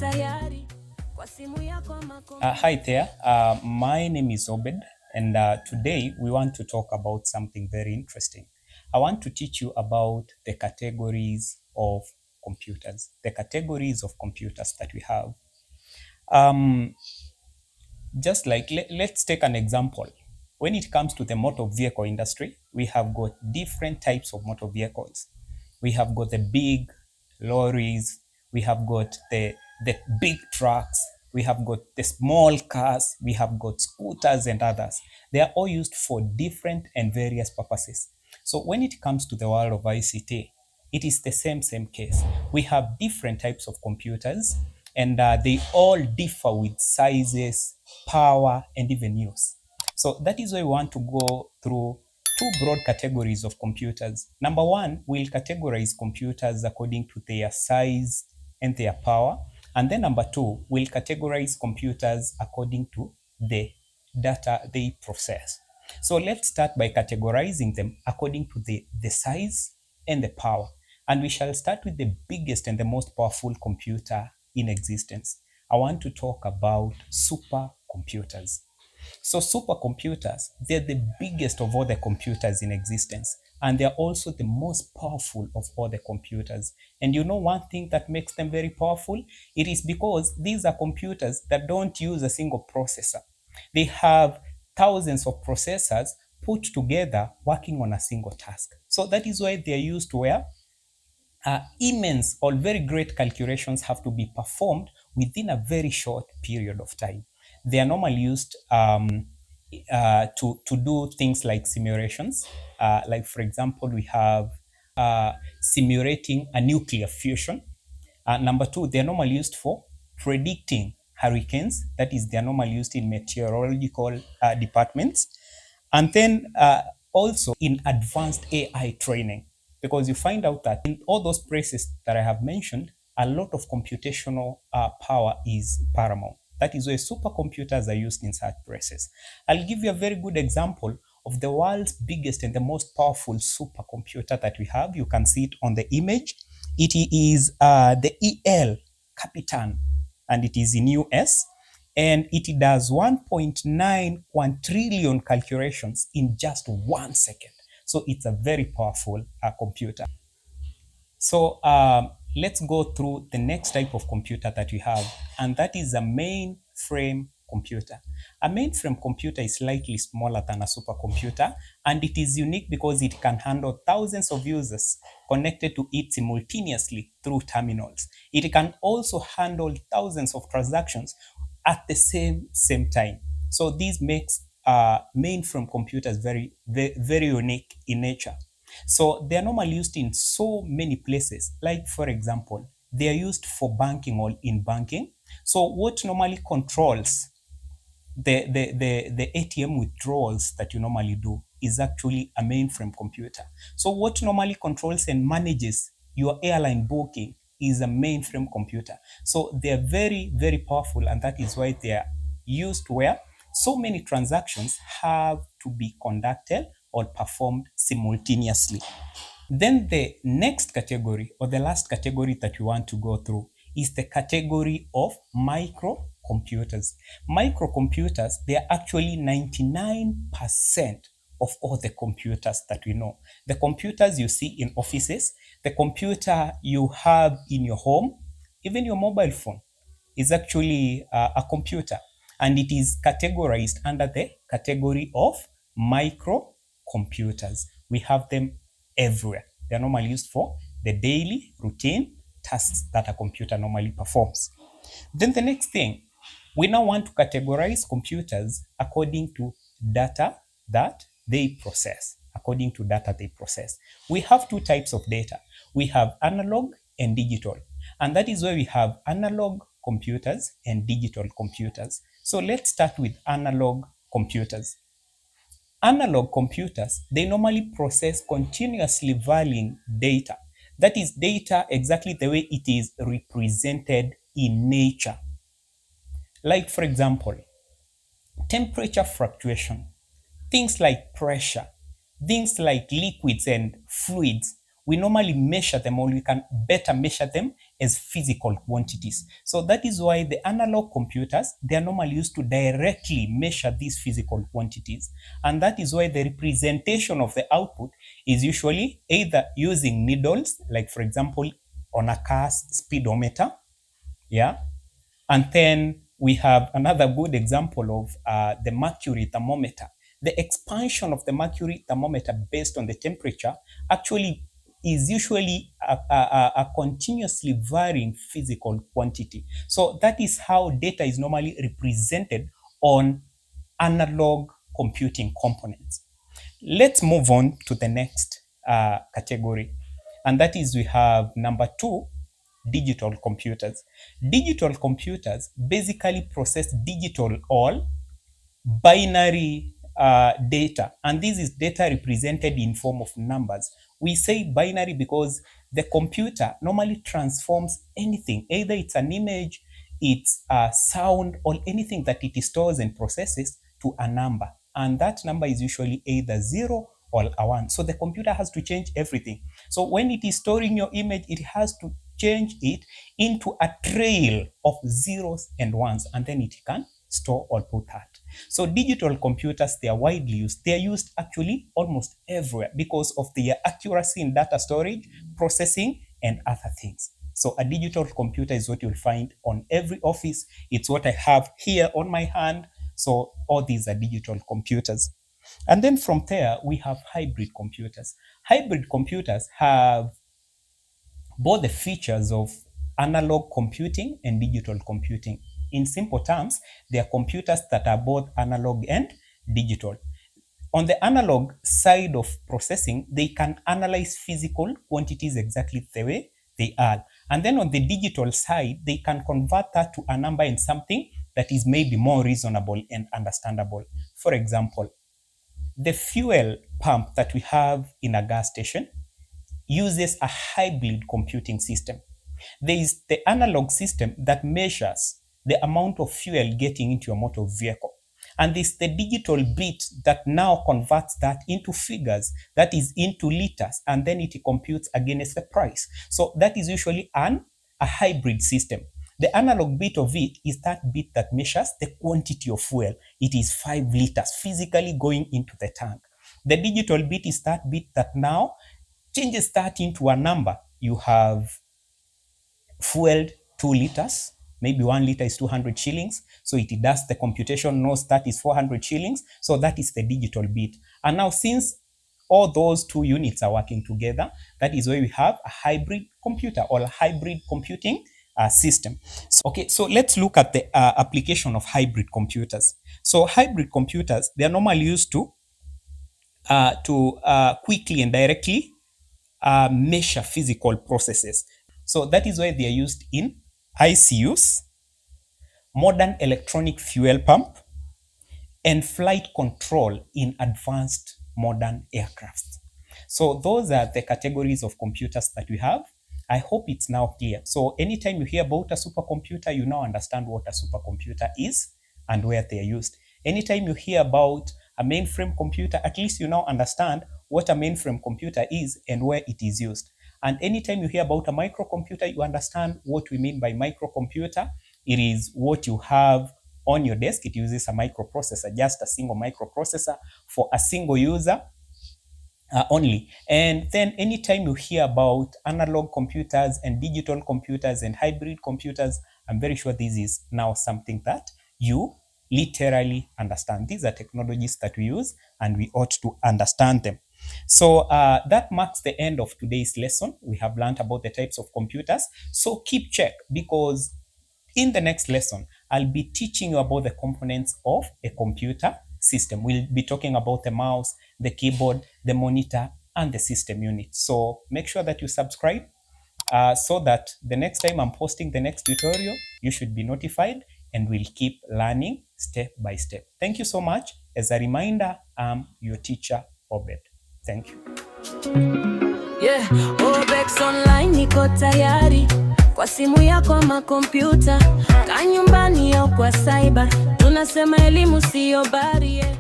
Hi there, my name is Obed, and today we want to talk about something very interesting. I want to teach you about the categories of computers, that we have. Just like, let's take an example. When it comes to the motor vehicle industry, we have got different types of motor vehicles. We have got the big lorries, we have got the big trucks, we have got the small cars, we have got scooters and others. They are all used for different and various purposes. So when it comes to the world of ICT, it is the same case. We have different types of computers, and they all differ with sizes, power, and even use. So that is why we want to go through two broad categories of computers. Number one, we'll categorize computers according to their size and their power. And then number two, we'll categorize computers according to the data they process. So let's start by categorizing them according to the size and the power. And we shall start with the biggest and the most powerful computer in existence. I want to talk about supercomputers. So supercomputers, they're the biggest of all the computers in existence, and they're also the most powerful of all the computers. And you know one thing that makes them very powerful? It is because these are computers that don't use a single processor. They have thousands of processors put together working on a single task. So that is why they're used where immense or very great calculations have to be performed within a very short period of time. They are normally used to do things like simulations. Like, for example, we have simulating a nuclear fusion. Number two, they are normally used for predicting hurricanes. That is, they are normally used in meteorological departments. And then also in advanced AI training, because you find out that in all those places that I have mentioned, a lot of computational power is paramount. That is why supercomputers are used in such places. I'll give you a very good example of the world's biggest and the most powerful supercomputer that we have. You can see it on the image. It is the EL Capitan, and it is in US. And it does 1.9 quadrillion calculations in just 1 second. So it's a very powerful computer. So let's go through the next type of computer that we have, and that is a mainframe computer. A mainframe computer is slightly smaller than a supercomputer, and it is unique because it can handle thousands of users connected to it simultaneously through terminals. It can also handle thousands of transactions at the same time. So this makes mainframe computers very unique in nature. So they are normally used in so many places. Like, for example, they are used for banking or in banking. So what normally controls the ATM withdrawals that you normally do is actually a mainframe computer. So what normally controls and manages your airline booking is a mainframe computer. So they are very powerful, and that is why they are used where so many transactions have to be conducted or performed simultaneously. Then the next category, or the last category that we want to go through, is the category of microcomputers. Microcomputers, they are actually 99% of all the computers that we know. The computers you see in offices, the computer you have in your home, even your mobile phone is actually a computer, and it is categorized under the category of microcomputers. We have them everywhere. They are normally used for the daily routine tasks that a computer normally performs. Then the next thing, we now want to categorize computers according to data that they process. We have two types of data. We have analog and digital. And that is why we have analog computers and digital computers. So let's start with analog computers. Analog computers, they normally process continuously varying data. That is data exactly the way it is represented in nature. Like, for example, temperature fluctuation, things like pressure, things like liquids and fluids. we normally measure them, or we can better measure them as physical quantities. So that is why the analog computers, they are normally used to directly measure these physical quantities. And that is why the representation of the output is usually either using needles, like for example, on a car's speedometer, yeah. And then we have another good example of the mercury thermometer. The expansion of the mercury thermometer based on the temperature actually is usually a continuously varying physical quantity. So that is how data is normally represented on analog computing components. Let's move on to the next category, and that is we have number 2, digital computers. Digital computers basically process digital or binary data, and this is data represented in form of numbers. We say binary because the computer normally transforms anything, either it's an image, it's a sound, or anything that it stores and processes to a number, and that number is usually either 0 or a 1. So the computer has to change everything. So when it is storing your image, it has to change it into a trail of zeros and ones, and then it can store or put that. So digital computers, they are widely used. They are used actually almost everywhere because of their accuracy in data storage, processing, and other things. So a digital computer is what you'll find on every office. It's what I have here on my hand. So all these are digital computers. And then from there, we have hybrid computers. Hybrid computers have both the features of analog computing and digital computing. In simple terms, they are computers that are both analog and digital. On the analog side of processing, they can analyze physical quantities exactly the way they are. And then on the digital side, they can convert that to a number in something that is maybe more reasonable and understandable. For example, the fuel pump that we have in a gas station uses a hybrid computing system. There is the analog system that measures the amount of fuel getting into your motor vehicle. And there's the digital bit that now converts that into figures, that is into liters, and then it computes against the price. So that is usually a hybrid system. The analog bit of it is that bit that measures the quantity of fuel. It is 5 liters physically going into the tank. The digital bit is that bit that now changes that into a number. You have fueled 2 liters, maybe 1 liter is 200 shillings. So it does the computation, knows that is 400 shillings. So that is the digital bit. And now since all those 2 units are working together, that is why we have a hybrid computer or a hybrid computing system. So let's look at the application of hybrid computers. So hybrid computers, they are normally used to quickly and directly measure physical processes. So that is why they are used in ICUs, modern electronic fuel pump, and flight control in advanced modern aircraft. So those are the categories of computers that we have. I hope it's now clear. So anytime you hear about a supercomputer, you now understand what a supercomputer is and where they are used. Anytime you hear about a mainframe computer, at least you now understand what a mainframe computer is and where it is used. And anytime you hear about a microcomputer, you understand what we mean by microcomputer. It is what you have on your desk. It uses a microprocessor, just a single microprocessor for a single user only. And then anytime you hear about analog computers and digital computers and hybrid computers, I'm very sure this is now something that you literally understand. These are technologies that we use and we ought to understand them. So that marks the end of today's lesson. We have learned about the types of computers. So keep check, because in the next lesson, I'll be teaching you about the components of a computer system. We'll be talking about the mouse, the keyboard, the monitor, and the system unit. So make sure that you subscribe so that the next time I'm posting the next tutorial, you should be notified, and we'll keep learning step by step. Thank you so much. As a reminder, I'm your teacher, Obex. Thank you. Yeah, Obex online niko tayari. Kwa simu yako ama kompyuta, ka nyumbani au kwa cyber, tunasema elimu sio barrier.